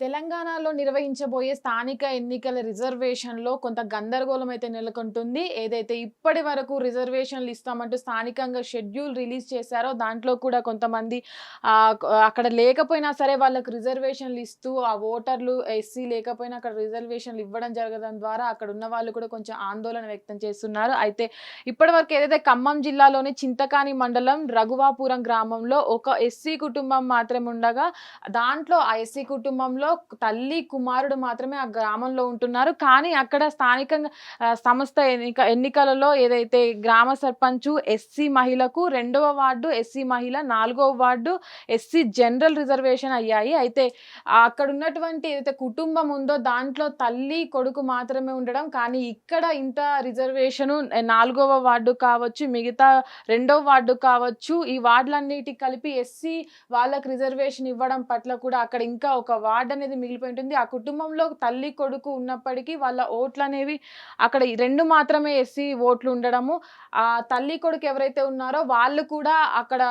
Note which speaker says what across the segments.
Speaker 1: తెలంగాణలో నిర్వహించబోయే స్థానిక ఎన్నికల రిజర్వేషన్‌లో కొంత గందరగోళం అయితే నెలకొంటుంది. ఏదైతే ఇప్పటి వరకు రిజర్వేషన్‌లు ఇస్తామంటూ స్థానికంగా షెడ్యూల్ రిలీజ్ చేశారో దాంట్లో కూడా కొంతమంది అక్కడ లేకపోయినా సరే వాళ్ళకి రిజర్వేషన్‌లు ఇస్తూ ఆ ఓటర్లు ఎస్సీ లేకపోయినా అక్కడ రిజర్వేషన్‌లు ఇవ్వడం జరగడం ద్వారా అక్కడ ఉన్న వాళ్ళు కూడా కొంచెం ఆందోళన వ్యక్తం చేస్తున్నారు. అయితే ఇప్పటివరకు ఏదైతే ఖమ్మం జిల్లాలోని చింతకాని మండలం రఘువాపురం గ్రామంలో ఒక ఎస్సీ కుటుంబం మాత్రమే ఉండగా దాంట్లో ఆ ఎస్సీ కుటుంబంలో తల్లి కుమారుడు మాత్రమే ఆ గ్రామంలో ఉంటున్నారు. కానీ అక్కడ స్థానికంగా సంస్థ ఎన్నికలలో ఏదైతే గ్రామ సర్పంచు ఎస్సీ మహిళకు 2వ వార్డు ఎస్సీ మహిళ, 4వ వార్డు ఎస్సీ జనరల్ రిజర్వేషన్ అయ్యాయి. అయితే అక్కడ ఉన్నటువంటి ఏదైతే కుటుంబం ఉందో దాంట్లో తల్లి కొడుకు మాత్రమే ఉండడం, కానీ ఇక్కడ ఇంత రిజర్వేషను 4వ వార్డు కావచ్చు, మిగతా 2వ వార్డు కావచ్చు, ఈ వార్డులన్నిటికి కలిపి ఎస్సీ వాళ్ళకి రిజర్వేషన్ ఇవ్వడం పట్ల కూడా అక్కడ ఇంకా ఒక వార్డు అనేది మిగిలిపోయి ఉంటుంది. ఆ కుటుంబంలో తల్లి కొడుకు ఉన్నప్పటికీ వాళ్ళ ఓట్లు అనేవి అక్కడ 2 మాత్రమే ఎస్సీ ఓట్లు ఉండడము, ఆ తల్లి కొడుకు ఎవరైతే ఉన్నారో వాళ్ళు కూడా అక్కడ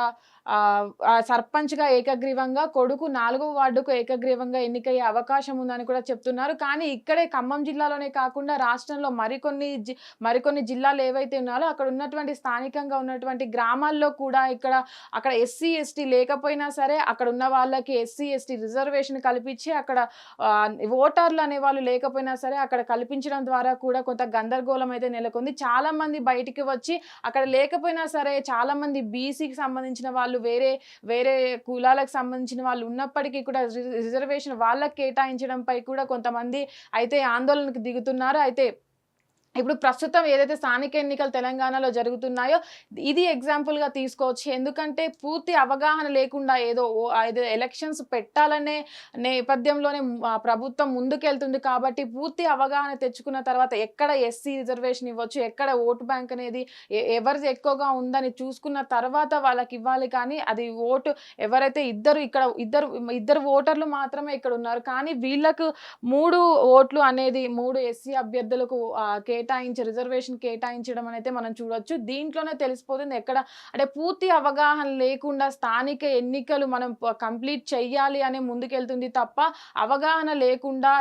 Speaker 1: సర్పంచ్గా ఏకగ్రీవంగా, కొడుకు 4వ వార్డుకు ఏకగ్రీవంగా ఎన్నికయ్యే అవకాశం ఉందని కూడా చెప్తున్నారు. కానీ ఇక్కడే ఖమ్మం జిల్లాలోనే కాకుండా రాష్ట్రంలో మరికొన్ని జిల్లాలు ఏవైతే ఉన్నాయో అక్కడ ఉన్నటువంటి స్థానికంగా ఉన్నటువంటి గ్రామాల్లో కూడా అక్కడ ఎస్సీ ఎస్టీ లేకపోయినా సరే అక్కడ ఉన్న వాళ్ళకి ఎస్సీ ఎస్టీ రిజర్వేషన్ కల్పించి అక్కడ ఓటర్లు అనే వాళ్ళు లేకపోయినా సరే అక్కడ కల్పించడం ద్వారా కూడా కొంత గందరగోళం అయితే నెలకొంది. చాలా మంది బయటికి వచ్చి అక్కడ లేకపోయినా సరే చాలా మంది బీసీకి సంబంధించిన వాళ్ళు వేరే కులాలకు సంబంధించిన వాళ్ళు ఉన్నప్పటికీ కూడా రిజర్వేషన్ వాళ్ళకి కేటాయించడంపై కూడా కొంతమంది అయితే ఆందోళనకు దిగుతున్నారు. అయితే ఇప్పుడు ప్రస్తుతం ఏదైతే స్థానిక ఎన్నికలు తెలంగాణలో జరుగుతున్నాయో ఇది ఎగ్జాంపుల్గా తీసుకోవచ్చు. ఎందుకంటే పూర్తి అవగాహన లేకుండా ఏదో ఎలక్షన్స్ పెట్టాలనే నేపథ్యంలోనే ప్రభుత్వం ముందుకెళ్తుంది. కాబట్టి పూర్తి అవగాహన తెచ్చుకున్న తర్వాత ఎక్కడ ఎస్సీ రిజర్వేషన్ ఇవ్వచ్చు, ఎక్కడ ఓటు బ్యాంక్ అనేది ఎవరిది ఎక్కువగా ఉందని చూసుకున్న తర్వాత వాళ్ళకి ఇవ్వాలి. కానీ అది ఓటు ఎవరైతే ఇద్దరు ఓటర్లు మాత్రమే ఇక్కడ ఉన్నారు, కానీ వీళ్ళకు 3 ఓట్లు అనేది 3 ఎస్సీ అభ్యర్థులకు రిజర్వేషన్ కేటాయించడం అనేది మనం చూడొచ్చు. దీంట్లోనే తెలిసిపోతుంది ఎక్కడ అంటే పూర్తి అవగాహన లేకుండా స్థానిక ఎన్నికలు మనం కంప్లీట్ చెయ్యాలి అని ముందుకెళ్తుంది తప్ప అవగాహన లేకుండా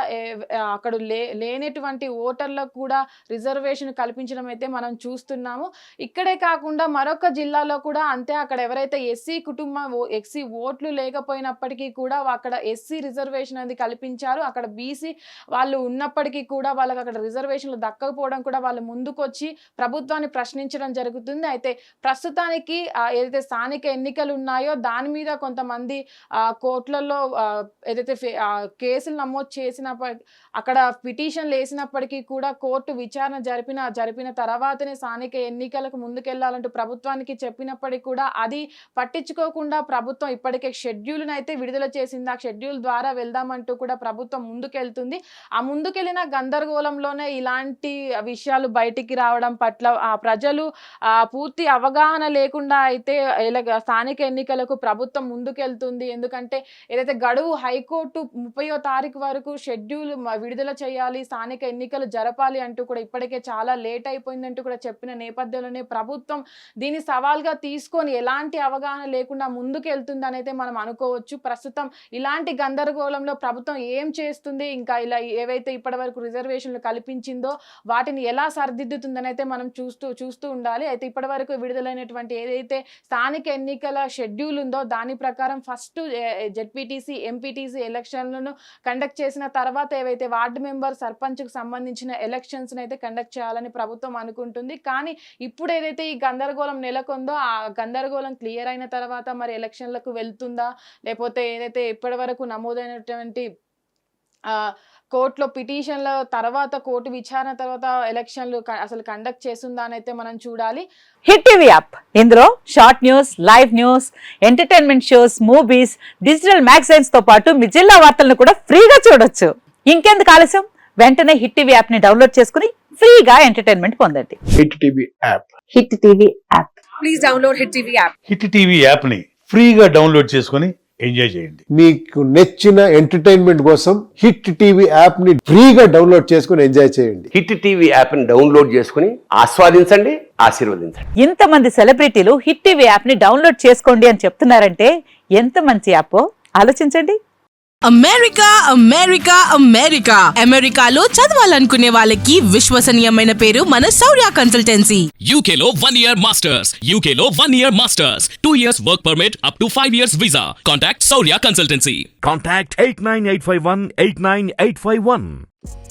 Speaker 1: అక్కడ లేనటువంటి ఓటర్లకు కూడా రిజర్వేషన్ కల్పించడం అయితే మనం చూస్తున్నాము. ఇక్కడే కాకుండా మరొక జిల్లాలో కూడా అంతే, అక్కడ ఎవరైతే ఎస్సీ ఓట్లు లేకపోయినప్పటికీ కూడా అక్కడ ఎస్సీ రిజర్వేషన్ అనేది కల్పించారు. అక్కడ బీసీ వాళ్ళు ఉన్నప్పటికీ కూడా వాళ్ళకి అక్కడ రిజర్వేషన్లు దక్కకపోవడం కూడా వాళ్ళు ముందుకొచ్చి ప్రభుత్వాన్ని ప్రశ్నించడం జరుగుతుంది. అయితే ప్రస్తుతానికి ఏదైతే స్థానిక ఎన్నికలు ఉన్నాయో దాని మీద కొంతమంది కోర్టులలో ఏదైతే కేసులు నమోదు అక్కడ పిటిషన్లు వేసినప్పటికీ కూడా కోర్టు విచారణ జరిపిన తర్వాతనే స్థానిక ఎన్నికలకు ముందుకెళ్లాలంటూ ప్రభుత్వానికి చెప్పినప్పటికీ కూడా అది పట్టించుకోకుండా ప్రభుత్వం ఇప్పటికే షెడ్యూల్ని అయితే విడుదల చేసింది. ఆ షెడ్యూల్ ద్వారా వెళ్దామంటూ కూడా ప్రభుత్వం ముందుకెళ్తుంది. ఆ ముందుకెళ్లిన గందరగోళంలోనే ఇలాంటి విషయాలు బయటికి రావడం పట్ల ఆ ప్రజలు పూర్తి అవగాహన లేకుండా అయితే స్థానిక ఎన్నికలకు ప్రభుత్వం ముందుకెళ్తుంది. ఎందుకంటే ఏదైతే గడువు హైకోర్టు 30వ తారీఖు వరకు షెడ్యూల్ విడుదల చేయాలి, స్థానిక ఎన్నికలు జరపాలి అంటూ కూడా ఇప్పటికే చాలా లేట్ అయిపోయిందంటూ కూడా చెప్పిన నేపథ్యంలోనే ప్రభుత్వం దీన్ని సవాల్గా తీసుకొని ఎలాంటి అవగాహన లేకుండా ముందుకెళ్తుంది అనేది మనం అనుకోవచ్చు. ప్రస్తుతం ఇలాంటి గందరగోళంలో ప్రభుత్వం ఏం చేస్తుంది, ఇంకా ఇలా ఏవైతే ఇప్పటివరకు రిజర్వేషన్లు కల్పించిందో వాటిని ఎలా సరిదిద్దుతుందని అయితే మనం చూస్తూ ఉండాలి. అయితే ఇప్పటివరకు విడుదలైనటువంటి ఏదైతే స్థానిక ఎన్నికల షెడ్యూల్ ఉందో దాని ప్రకారం ఫస్ట్ జెడ్పీటీసీ ఎంపీటీసీ ఎలక్షన్లను కండక్ట్ చేసిన తర్వాత ఏవైతే వార్డు మెంబర్ సర్పంచ్కు సంబంధించిన ఎలక్షన్స్ అయితే కండక్ట్ చేయాలని ప్రభుత్వం అనుకుంటుంది. కానీ ఇప్పుడు ఏదైతే ఈ గందరగోళం నెలకొందో ఆ గందరగోళం క్లియర్ అయిన తర్వాత మరి ఎలక్షన్లకు వెళ్తుందా, లేకపోతే ఏదైతే ఇప్పటివరకు నమోదైనటువంటి కోర్టులో పిటిషన్ల తర్వాత కోర్టు విచారణ తర్వాత ఎలక్షన్లు అసలు కండక్ట్ చేస్తుందా అని అయితే మనం చూడాలి.
Speaker 2: హిట్ టీవీ యాప్, ఇందులో short news, live news, entertainment shows, movies, digital magazines తో పాటు మీ జిల్లా వార్తలను కూడా ఫ్రీగా చూడొచ్చు. ఇంకెందుకు ఆలస్యం, వెంటనే హిట్ టీవీ యాప్ ని డౌన్లోడ్ చేసుకుని ఫ్రీగా ఎంటర్టైన్మెంట్ పొందండి.
Speaker 3: Hit TV app,
Speaker 2: hit TV app,
Speaker 4: please download hit TV app.
Speaker 5: Hit TV app ని ఫ్రీగా డౌన్లోడ్ చేసుకుని ఎంజాయ్ చేయండి.
Speaker 3: మీకు నచ్చిన ఎంటర్టైన్మెంట్ కోసం హిట్ టీవీ యాప్ ని ఫ్రీగా డౌన్లోడ్ చేసుకుని ఎంజాయ్ చేయండి.
Speaker 6: హిట్ టీవీ యాప్ ని డౌన్లోడ్ చేసుకుని ఆస్వాదించండి, ఆశీర్వదించండి.
Speaker 2: ఇంతమంది సెలబ్రిటీలు హిట్ టీవీ యాప్ ని డౌన్లోడ్ చేసుకోండి అని చెప్తున్నారంటే ఎంత మంచి యాప్ ఆలోచించండి.
Speaker 7: అమెరికా అమెరికా అమెరికా అమెరికాలో చదవాలనుకునే వాళ్ళకి విశ్వసనీయమైన పేరు మన శౌర్య consultancy.
Speaker 8: UK Law 1 Year Masters. UK Law 1 Year Masters. 2 years work permit up to 5 years visa. Contact Saurya Consultancy.
Speaker 9: Contact 89851 89851.